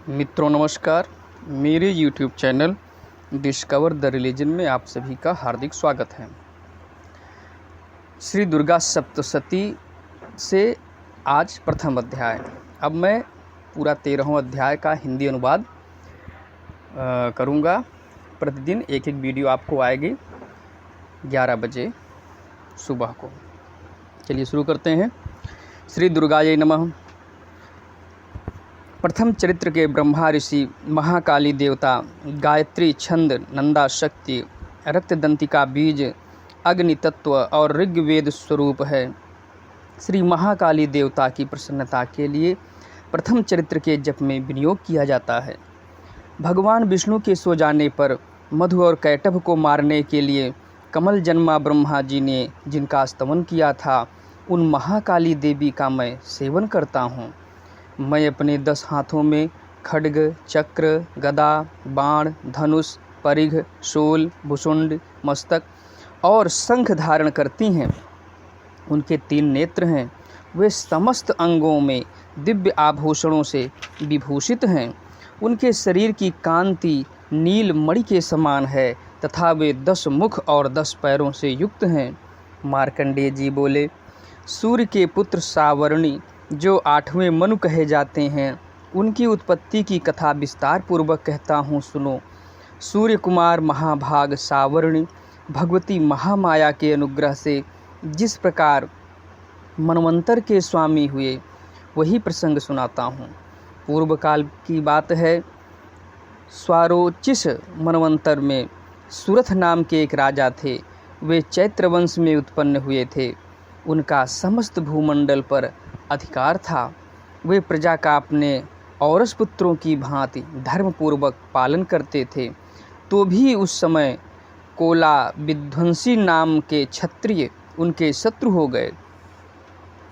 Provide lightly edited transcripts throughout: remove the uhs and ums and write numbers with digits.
मित्रों नमस्कार। मेरे YouTube channel discover the religion में आप सभी का हार्दिक स्वागत है। श्री दुर्गा सप्तशती से आज प्रथम अध्याय। अब मैं पूरा 13वां अध्याय का हिंदी अनुवाद करूँगा। प्रतिदिन एक वीडियो आपको आएगी 11 बजे सुबह को। चलिए शुरू करते हैं। श्री दुर्गायै नमः। प्रथम चरित्र के ब्रह्मा ऋषि, महाकाली देवता, गायत्री छंद, नंदा शक्ति, रक्तदंतिका बीज, अग्नि तत्व और ऋग्वेद स्वरूप है। श्री महाकाली देवता की प्रसन्नता के लिए प्रथम चरित्र के जप में विनियोग किया जाता है। भगवान विष्णु के सो जाने पर मधु और कैटभ को मारने के लिए कमल जन्मा ब्रह्मा जी ने जिनका स्तवन किया था, उन महाकाली देवी का मैं सेवन करता हूँ। मैं अपने 10 हाथों में खड्ग, चक्र, गदा, बाण, धनुष, परिघ, शूल, भुसुंड, मस्तक और शंख धारण करती हैं। उनके 3 नेत्र हैं। वे समस्त अंगों में दिव्य आभूषणों से विभूषित हैं। उनके शरीर की कांति नील मणि के समान है तथा वे 10 मुख और 10 पैरों से युक्त हैं। मार्कंडेय जी बोले, सूर्य के पुत्र सावर्णी जो 8वें मनु कहे जाते हैं, उनकी उत्पत्ति की कथा विस्तार पूर्वक कहता हूँ, सुनो। सूर्य कुमार महाभाग सावर्णी भगवती महामाया के अनुग्रह से जिस प्रकार मनवंतर के स्वामी हुए, वही प्रसंग सुनाता हूँ। पूर्व काल की बात है। स्वारोचिष मनवंतर में सुरथ नाम के एक राजा थे। वे चैत्र वंश में उत्पन्न हुए थे। उनका समस्त भूमंडल पर अधिकार था। वे प्रजा का अपने औरस पुत्रों की भांति धर्मपूर्वक पालन करते थे। तो भी उस समय कोला विध्वंसी नाम के क्षत्रिय उनके शत्रु हो गए।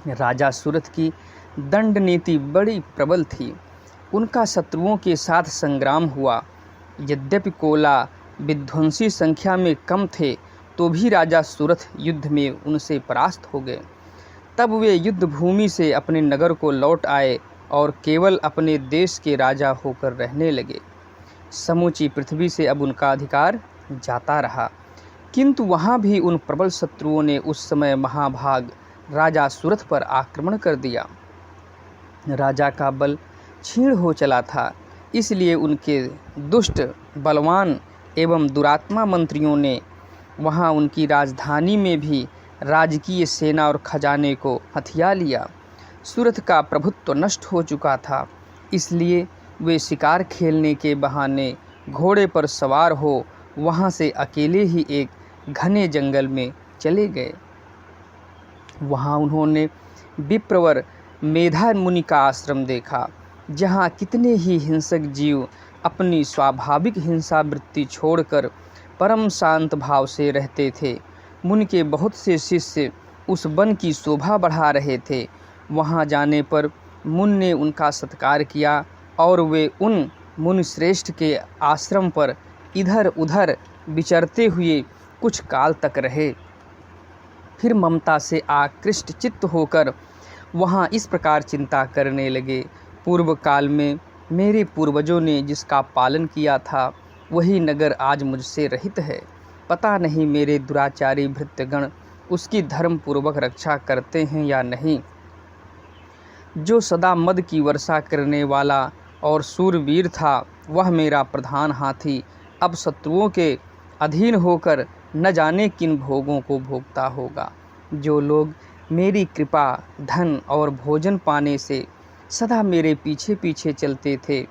राजा सुरथ की दंड नीति बड़ी प्रबल थी। उनका शत्रुओं के साथ संग्राम हुआ। यद्यपि कोला विध्वंसी संख्या में कम थे, तो भी राजा सुरथ युद्ध में उनसे परास्त हो गए। तब वे युद्ध भूमि से अपने नगर को लौट आए और केवल अपने देश के राजा होकर रहने लगे। समूची पृथ्वी से अब उनका अधिकार जाता रहा, किंतु वहाँ भी उन प्रबल शत्रुओं ने उस समय महाभाग राजा सुरथ पर आक्रमण कर दिया। राजा का बल क्षीण हो चला था, इसलिए उनके दुष्ट, बलवान एवं दुरात्मा मंत्रियों ने वहाँ उनकी राजधानी में भी राजकीय सेना और खजाने को हथिया लिया। सुरथ का प्रभुत्व नष्ट हो चुका था, इसलिए वे शिकार खेलने के बहाने घोड़े पर सवार हो वहाँ से अकेले ही एक घने जंगल में चले गए। वहाँ उन्होंने विप्रवर मेधा मुनि का आश्रम देखा, जहाँ कितने ही हिंसक जीव अपनी स्वाभाविक हिंसा वृत्ति छोड़कर परम शांत भाव से रहते थे। मुनि के बहुत से शिष्य उस वन की शोभा बढ़ा रहे थे। वहां जाने पर मुनि ने उनका सत्कार किया और वे उन मुनि श्रेष्ठ के आश्रम पर इधर उधर विचरते हुए कुछ काल तक रहे। फिर ममता से आकृष्ट चित्त होकर वहां इस प्रकार चिंता करने लगे, पूर्व काल में मेरे पूर्वजों ने जिसका पालन किया था, वही नगर आज मुझसे रहित है। पता नहीं मेरे दुराचारी भृत्यगण उसकी धर्म पूर्वक रक्षा करते हैं या नहीं। जो सदा मद की वर्षा करने वाला और सूरवीर था, वह मेरा प्रधान हाथी अब शत्रुओं के अधीन होकर न जाने किन भोगों को भोगता होगा। जो लोग मेरी कृपा, धन और भोजन पाने से सदा मेरे पीछे पीछे चलते थे,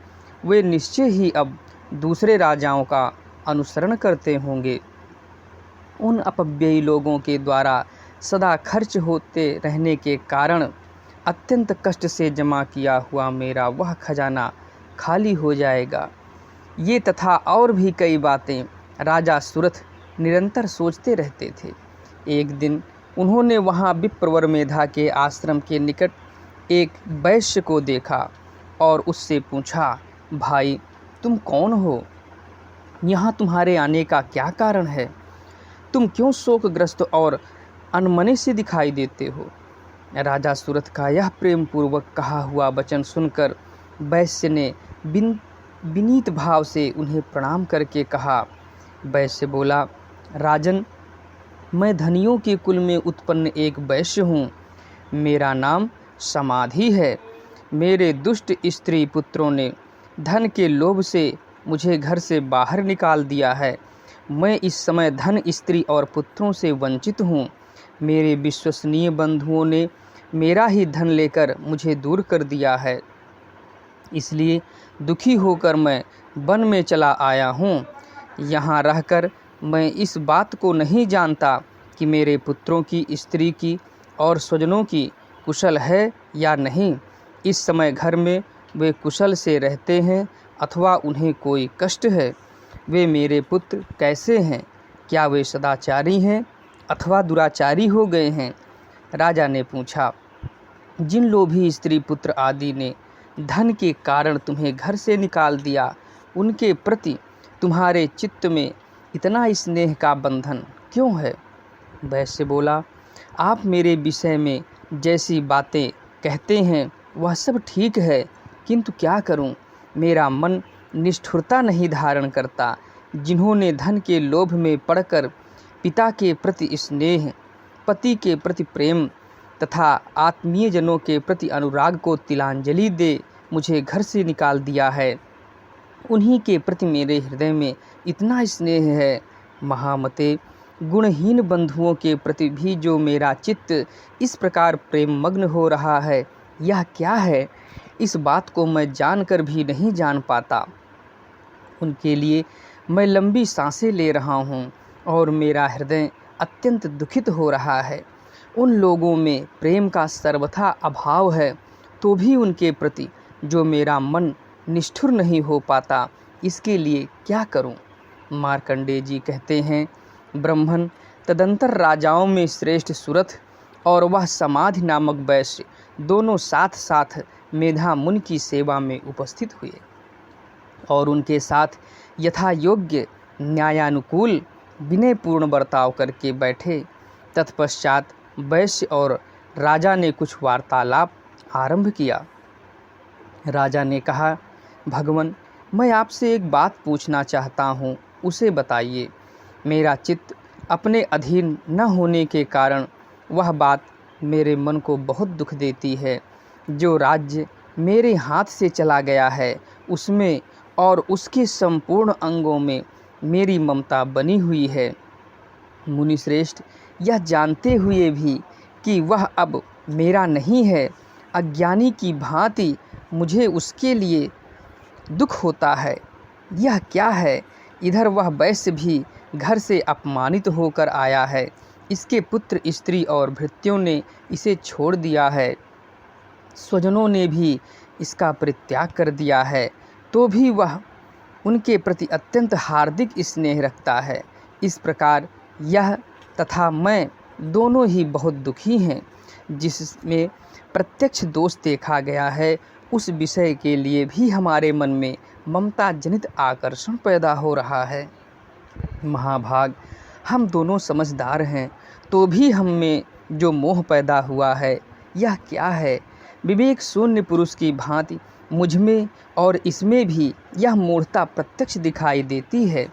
वे निश्चय ही अब दूसरे राजाओं का अनुसरण करते होंगे। उन अपव्ययी लोगों के द्वारा सदा खर्च होते रहने के कारण अत्यंत कष्ट से जमा किया हुआ मेरा वह खजाना खाली हो जाएगा। ये तथा और भी कई बातें राजा सुरथ निरंतर सोचते रहते थे। एक दिन उन्होंने वहाँ विप्रवर मेधा के आश्रम के निकट एक वैश्य को देखा और उससे पूछा, भाई तुम कौन हो? यहाँ तुम्हारे आने का क्या कारण है? तुम क्यों शोकग्रस्त और अनमने से दिखाई देते हो? राजा सुरथ का यह प्रेम पूर्वक कहा हुआ वचन सुनकर वैश्य ने विनीत भाव से उन्हें प्रणाम करके कहा। वैश्य बोला, राजन, मैं धनियों के कुल में उत्पन्न एक वैश्य हूँ। मेरा नाम समाधि है। मेरे दुष्ट स्त्री पुत्रों ने धन के लोभ से मुझे घर से बाहर निकाल दिया है। मैं इस समय धन, स्त्री और पुत्रों से वंचित हूँ। मेरे विश्वसनीय बंधुओं ने मेरा ही धन लेकर मुझे दूर कर दिया है। इसलिए दुखी होकर मैं वन में चला आया हूँ। यहाँ रहकर मैं इस बात को नहीं जानता कि मेरे पुत्रों की, स्त्री की और स्वजनों की कुशल है या नहीं। इस समय घर में वे कुशल से रहते हैं अथवा उन्हें कोई कष्ट है। वे मेरे पुत्र कैसे हैं? क्या वे सदाचारी हैं अथवा दुराचारी हो गए हैं? राजा ने पूछा, जिन लोभी स्त्री पुत्र आदि ने धन के कारण तुम्हें घर से निकाल दिया, उनके प्रति तुम्हारे चित्त में इतना स्नेह का बंधन क्यों है? वैश्य बोला, आप मेरे विषय में जैसी बातें कहते हैं वह सब ठीक है, किंतु क्या करूं? मेरा मन निष्ठुरता नहीं धारण करता। जिन्होंने धन के लोभ में पड़कर पिता के प्रति स्नेह, पति के प्रति प्रेम तथा आत्मीय जनों के प्रति अनुराग को तिलांजलि दे मुझे घर से निकाल दिया है, उन्हीं के प्रति मेरे हृदय में इतना स्नेह है। महामते, गुणहीन बंधुओं के प्रति भी जो मेरा चित्त इस प्रकार प्रेम मग्न हो रहा है, यह क्या है? इस बात को मैं जानकर भी नहीं जान पाता। उनके लिए मैं लंबी सांसें ले रहा हूँ और मेरा हृदय अत्यंत दुखित हो रहा है। उन लोगों में प्रेम का सर्वथा अभाव है, तो भी उनके प्रति जो मेरा मन निष्ठुर नहीं हो पाता, इसके लिए क्या करूं? मार्कंडेय जी कहते हैं, ब्रह्मन, तदंतर राजाओं में श्रेष्ठ सुरथ और वह समाधि नामक वैश्य दोनों साथ साथ मेधा मुनि की सेवा में उपस्थित हुए और उनके साथ यथा योग्य न्यायानुकूल विनयपूर्ण बर्ताव करके बैठे। तत्पश्चात वैश्य और राजा ने कुछ वार्तालाप आरंभ किया। राजा ने कहा, भगवन, मैं आपसे एक बात पूछना चाहता हूँ, उसे बताइए। मेरा चित्त अपने अधीन न होने के कारण वह बात मेरे मन को बहुत दुख देती है। जो राज्य मेरे हाथ से चला गया है, उसमें और उसके संपूर्ण अंगों में मेरी ममता बनी हुई है। मुनिश्रेष्ठ, यह जानते हुए भी कि वह अब मेरा नहीं है, अज्ञानी की भांति मुझे उसके लिए दुख होता है। यह क्या है? इधर वह वैश्य भी घर से अपमानित होकर आया है। इसके पुत्र, स्त्री और भृत्यों ने इसे छोड़ दिया है। स्वजनों ने भी इसका परित्याग कर दिया है, तो भी वह उनके प्रति अत्यंत हार्दिक स्नेह रखता है। इस प्रकार यह तथा मैं दोनों ही बहुत दुखी हैं। जिसमें प्रत्यक्ष दोष देखा गया है, उस विषय के लिए भी हमारे मन में ममता जनित आकर्षण पैदा हो रहा है। महाभाग, हम दोनों समझदार हैं, तो भी हम में जो मोह पैदा हुआ है, यह क्या है? विवेक शून्य पुरुष की भांति मुझमें और इसमें भी यह मूढ़ता प्रत्यक्ष दिखाई देती है।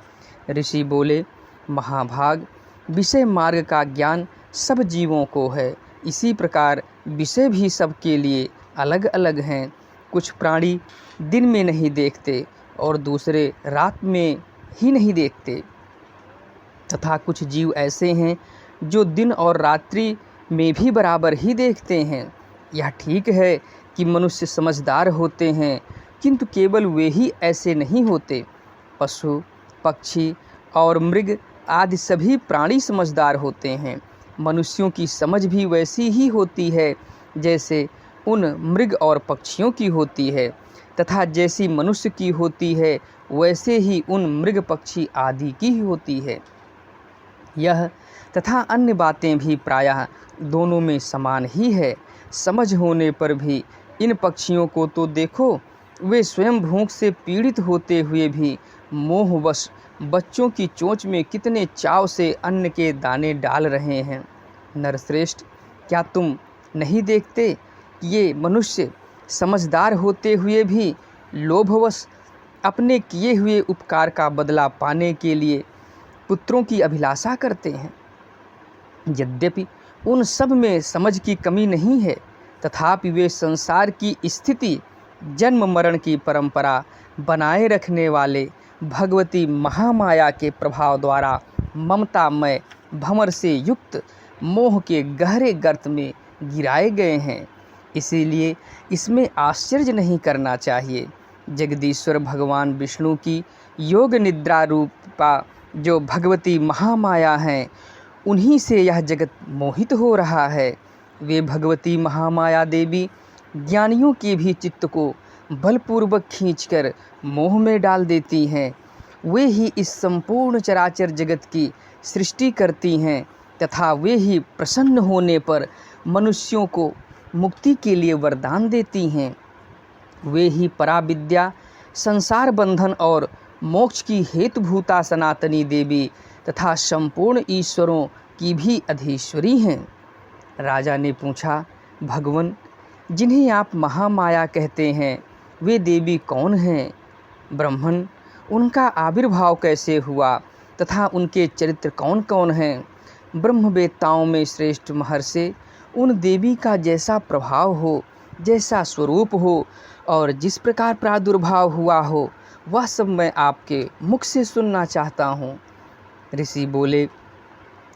ऋषि बोले, महाभाग, विषय मार्ग का ज्ञान सब जीवों को है। इसी प्रकार विषय भी सबके लिए अलग अलग हैं। कुछ प्राणी दिन में नहीं देखते और दूसरे रात में ही नहीं देखते, तथा कुछ जीव ऐसे हैं जो दिन और रात्रि में भी बराबर ही देखते हैं। यह ठीक है कि मनुष्य समझदार होते हैं, किंतु केवल वे ही ऐसे नहीं होते। पशु, पक्षी और मृग आदि सभी प्राणी समझदार होते हैं। मनुष्यों की समझ भी वैसी ही होती है जैसे उन मृग और पक्षियों की होती है, तथा जैसी मनुष्य की होती है वैसे ही उन मृग, पक्षी आदि की ही होती है। यह तथा अन्य बातें भी प्रायः दोनों में समान ही है। समझ होने पर भी इन पक्षियों को तो देखो, वे स्वयं भूख से पीड़ित होते हुए भी मोहवश बच्चों की चोंच में कितने चाव से अन्न के दाने डाल रहे हैं। नरश्रेष्ठ, क्या तुम नहीं देखते कि ये मनुष्य समझदार होते हुए भी लोभवश अपने किए हुए उपकार का बदला पाने के लिए पुत्रों की अभिलाषा करते हैं। यद्यपि उन सब में समझ की कमी नहीं है, तथापि वे संसार की स्थिति, जन्म मरण की परंपरा बनाए रखने वाले भगवती महामाया के प्रभाव द्वारा ममतामय भंवर से युक्त मोह के गहरे गर्त में गिराए गए हैं। इसीलिए इसमें आश्चर्य नहीं करना चाहिए। जगदीश्वर भगवान विष्णु की योग निद्रा रूपा जो भगवती महामाया हैं, उन्हीं से यह जगत मोहित हो रहा है। वे भगवती महामाया देवी ज्ञानियों के भी चित्त को बलपूर्वक खींचकर मोह में डाल देती हैं। वे ही इस संपूर्ण चराचर जगत की सृष्टि करती हैं तथा वे ही प्रसन्न होने पर मनुष्यों को मुक्ति के लिए वरदान देती हैं। वे ही पराविद्या, संसार बंधन और मोक्ष की हेतुभूता सनातनी देवी तथा संपूर्ण ईश्वरों की भी अधीश्वरी हैं। राजा ने पूछा, भगवन, जिन्हें आप महामाया कहते हैं, वे देवी कौन हैं? ब्राह्मण, उनका आविर्भाव कैसे हुआ तथा उनके चरित्र कौन कौन हैं? ब्रह्मवेत्ताओं में श्रेष्ठ महर्षि, उन देवी का जैसा प्रभाव हो, जैसा स्वरूप हो और जिस प्रकार प्रादुर्भाव हुआ हो, वह सब मैं आपके मुख से सुनना चाहता हूँ। ऋषि बोले,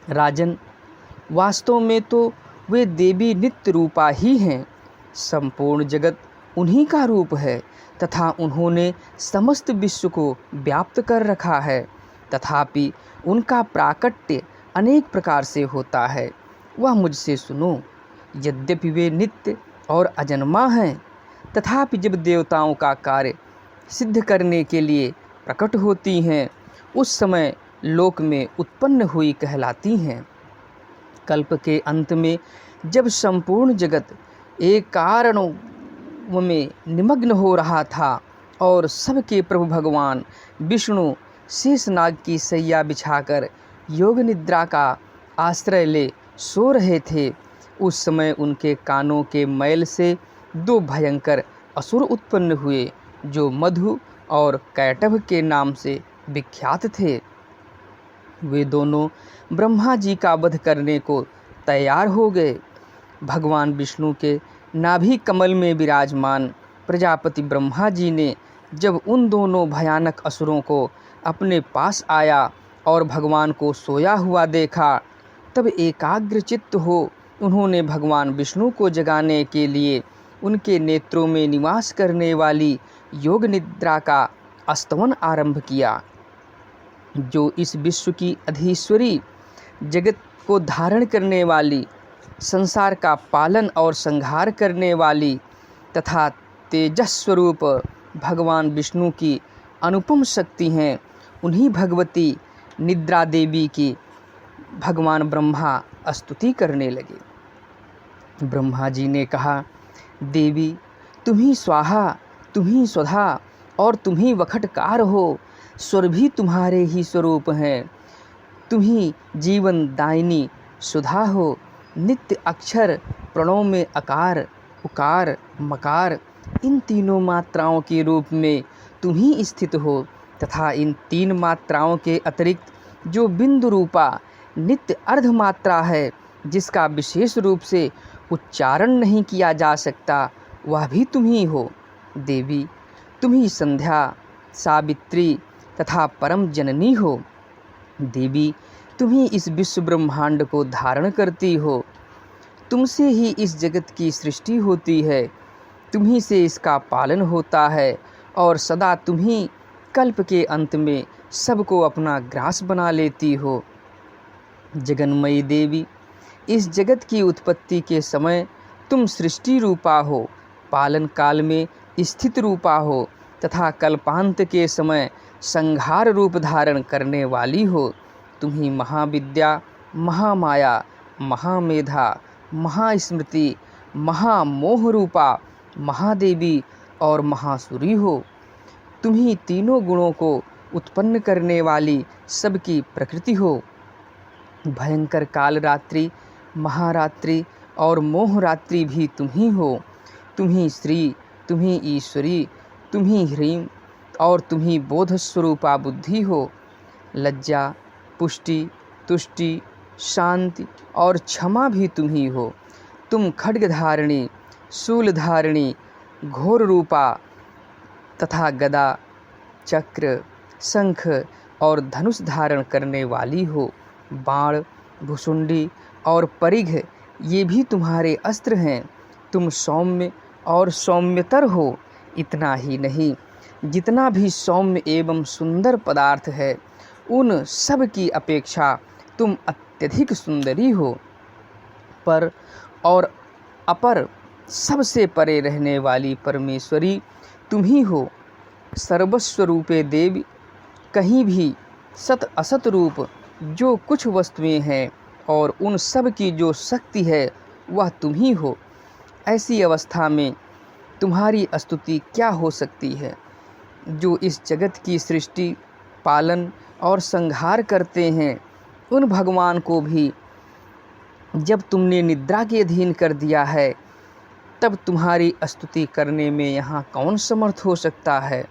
राजन, वास्तव में तो वे देवी नित्य रूपा ही हैं। संपूर्ण जगत उन्हीं का रूप है तथा उन्होंने समस्त विश्व को व्याप्त कर रखा है। तथापि उनका प्राकट्य अनेक प्रकार से होता है, वह मुझसे सुनो। यद्यपि वे नित्य और अजन्मा हैं, तथापि जब देवताओं का कार्य सिद्ध करने के लिए प्रकट होती हैं, उस समय लोक में उत्पन्न हुई कहलाती हैं। कल्प के अंत में जब संपूर्ण जगत एक कारणों में निमग्न हो रहा था और सबके प्रभु भगवान विष्णु शेषनाग की सैया बिछाकर योग निद्रा का आश्रय ले सो रहे थे, उस समय उनके कानों के मैल से दो भयंकर असुर उत्पन्न हुए, जो मधु और कैटभ के नाम से विख्यात थे। वे दोनों ब्रह्मा जी का वध करने को तैयार हो गए। भगवान विष्णु के नाभि कमल में विराजमान प्रजापति ब्रह्मा जी ने जब उन दोनों भयानक असुरों को अपने पास आया और भगवान को सोया हुआ देखा, तब एकाग्र चित्त हो उन्होंने भगवान विष्णु को जगाने के लिए उनके नेत्रों में निवास करने वाली योग निद्रा का स्तवन आरंभ किया, जो इस विश्व की अधीश्वरी, जगत को धारण करने वाली, संसार का पालन और संहार करने वाली तथा तेजस्वरूप भगवान विष्णु की अनुपम शक्ति हैं। उन्हीं भगवती निद्रा देवी की भगवान ब्रह्मा स्तुति करने लगे। ब्रह्मा जी ने कहा, देवी, तुम्ही स्वाहा, तुम्ही स्वधा और तुम्ही वखटकार हो। स्वर भी तुम्हारे ही स्वरूप हैं। तुम्ही जीवन दायिनी सुधा हो। नित्य अक्षर प्रणव में अकार, उकार, मकार, इन तीनों मात्राओं के रूप में तुम्ही स्थित हो तथा इन तीन मात्राओं के अतिरिक्त जो बिंदु रूपा नित्य अर्ध मात्रा है, जिसका विशेष रूप से उच्चारण नहीं किया जा सकता, वह भी तुम्ही हो। देवी, तुम्ही संध्या, सावित्री तथा परम जननी हो। देवी, तुम्ही इस विश्व ब्रह्मांड को धारण करती हो। तुमसे ही इस जगत की सृष्टि होती है, तुम्ही से इसका पालन होता है और सदा तुम्ही कल्प के अंत में सबको अपना ग्रास बना लेती हो। जगन्मयी देवी, इस जगत की उत्पत्ति के समय तुम सृष्टि रूपा हो, पालन काल में स्थित रूपा हो तथा कल्पांत के समय संहार रूप धारण करने वाली हो। तुम्ही महाविद्या, महामाया, महामेधा, महास्मृति, महामोह रूपा महादेवी और महासुरी हो। तुम्ही तीनों गुणों को उत्पन्न करने वाली सबकी प्रकृति हो। भयंकर काल रात्रि, महारात्रि और मोह रात्रि भी तुम्ही हो। तुम्ही श्री, तुम्ही ईश्वरी, तुम ही ह्रीं और तुम ही बोध स्वरूपा बुद्धि हो। लज्जा, पुष्टि, तुष्टि, शांति और क्षमा भी तुम ही हो। तुम खड्गधारिणी, शूलधारिणी, घोर रूपा तथा गदा, चक्र, शंख और धनुष धारण करने वाली हो। बाण, भुसुंडी और परिघ ये भी तुम्हारे अस्त्र हैं। तुम सौम्य और सौम्यतर हो। इतना ही नहीं, जितना भी सौम्य एवं सुंदर पदार्थ है उन सब की अपेक्षा तुम अत्यधिक सुंदरी हो। पर और अपर सबसे परे रहने वाली परमेश्वरी तुम ही हो। सर्वस्वरूपे देवी, कहीं भी सत असत रूप जो कुछ वस्तुएं हैं और उन सब की जो शक्ति है वह तुम ही हो। ऐसी अवस्था में तुम्हारी स्तुति क्या हो सकती है? जो इस जगत की सृष्टि, पालन और संहार करते हैं, उन भगवान को भी जब तुमने निद्रा के अधीन कर दिया है, तब तुम्हारी स्तुति करने में यहाँ कौन समर्थ हो सकता है?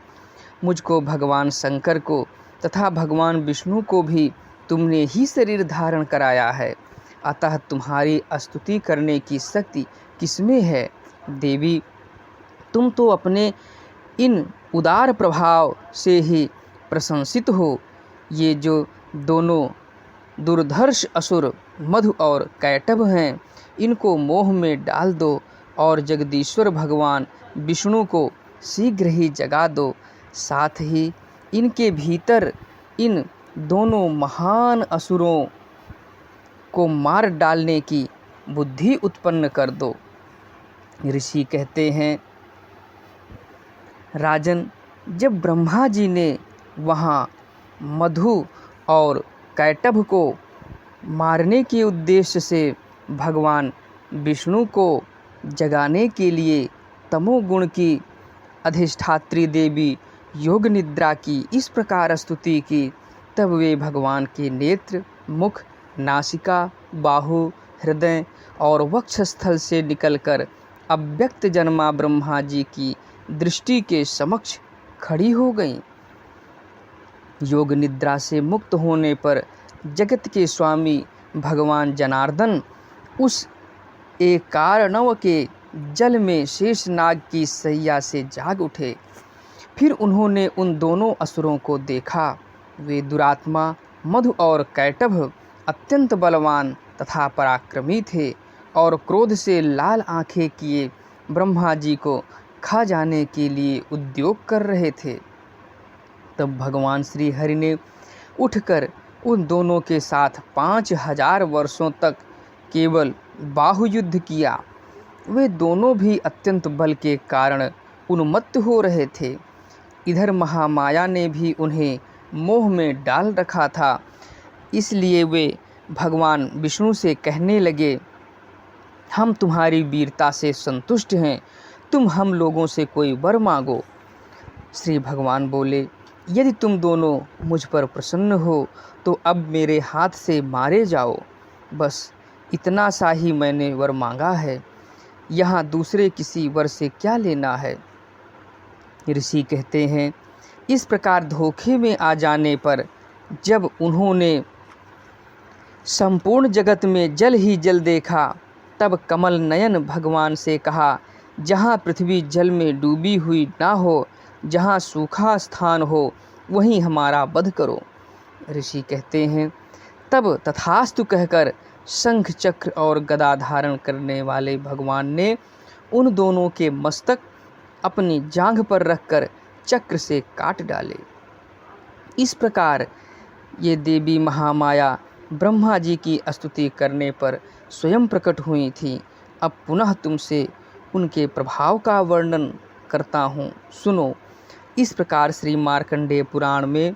मुझको, भगवान शंकर को तथा भगवान विष्णु को भी तुमने ही शरीर धारण कराया है, अतः तुम्हारी स्तुति करने की शक्ति किसमें है? देवी, तुम तो अपने इन उदार प्रभाव से ही प्रशंसित हो। ये जो दोनों दुर्धर्ष असुर मधु और कैटभ हैं, इनको मोह में डाल दो और जगदीश्वर भगवान विष्णु को शीघ्र ही जगा दो। साथ ही इनके भीतर इन दोनों महान असुरों को मार डालने की बुद्धि उत्पन्न कर दो। ऋषि कहते हैं, राजन, जब ब्रह्मा जी ने वहाँ मधु और कैटभ को मारने के उद्देश्य से भगवान विष्णु को जगाने के लिए तमोगुण की अधिष्ठात्री देवी योग निद्रा की इस प्रकार स्तुति की, तब वे भगवान के नेत्र, मुख, नासिका, बाहु, हृदय और वक्षस्थल से निकलकर अव्यक्त जन्मा ब्रह्मा जी की दृष्टि के समक्ष खड़ी हो गईं। योग निद्रा से मुक्त होने पर जगत के स्वामी भगवान जनार्दन उस एकार्णव के जल में शेषनाग की सैया से जाग उठे। फिर उन्होंने उन दोनों असुरों को देखा। वे दुरात्मा मधु और कैटभ अत्यंत बलवान तथा पराक्रमी थे और क्रोध से लाल आंखें किए ब्रह्मा जी को खा जाने के लिए उद्योग कर रहे थे। तब भगवान श्री हरि ने उठकर उन दोनों के साथ 5000 वर्षों तक केवल बाहुयुद्ध किया। वे दोनों भी अत्यंत बल के कारण उन्मत्त हो रहे थे। इधर महामाया ने भी उन्हें मोह में डाल रखा था, इसलिए वे भगवान विष्णु से कहने लगे, हम तुम्हारी वीरता से संतुष्ट हैं, तुम हम लोगों से कोई वर मांगो। श्री भगवान बोले, यदि तुम दोनों मुझ पर प्रसन्न हो तो अब मेरे हाथ से मारे जाओ। बस इतना सा ही मैंने वर मांगा है, यहाँ दूसरे किसी वर से क्या लेना है। ऋषि कहते हैं, इस प्रकार धोखे में आ जाने पर जब उन्होंने संपूर्ण जगत में जल ही जल देखा, तब कमल नयन भगवान से कहा, जहाँ पृथ्वी जल में डूबी हुई ना हो, जहाँ सूखा स्थान हो, वहीं हमारा वध करो। ऋषि कहते हैं, तब तथास्तु कहकर शंख, चक्र और गदा धारण करने वाले भगवान ने उन दोनों के मस्तक अपनी जांघ पर रखकर चक्र से काट डाले। इस प्रकार ये देवी महामाया ब्रह्मा जी की स्तुति करने पर स्वयं प्रकट हुई थी। अब पुनः तुमसे उनके प्रभाव का वर्णन करता हूँ, सुनो। इस प्रकार श्री मार्कंडेय पुराण में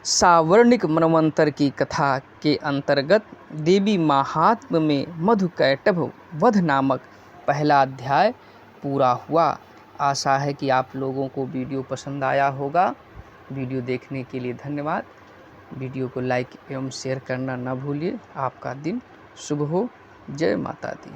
सावर्णिक मनवंतर की कथा के अंतर्गत देवी महात्म्य में मधु कैटभ वध नामक पहला अध्याय पूरा हुआ। आशा है कि आप लोगों को वीडियो पसंद आया होगा। वीडियो देखने के लिए धन्यवाद। वीडियो को लाइक एवं शेयर करना न भूलिए। आपका दिन शुभ हो। जय माता दी।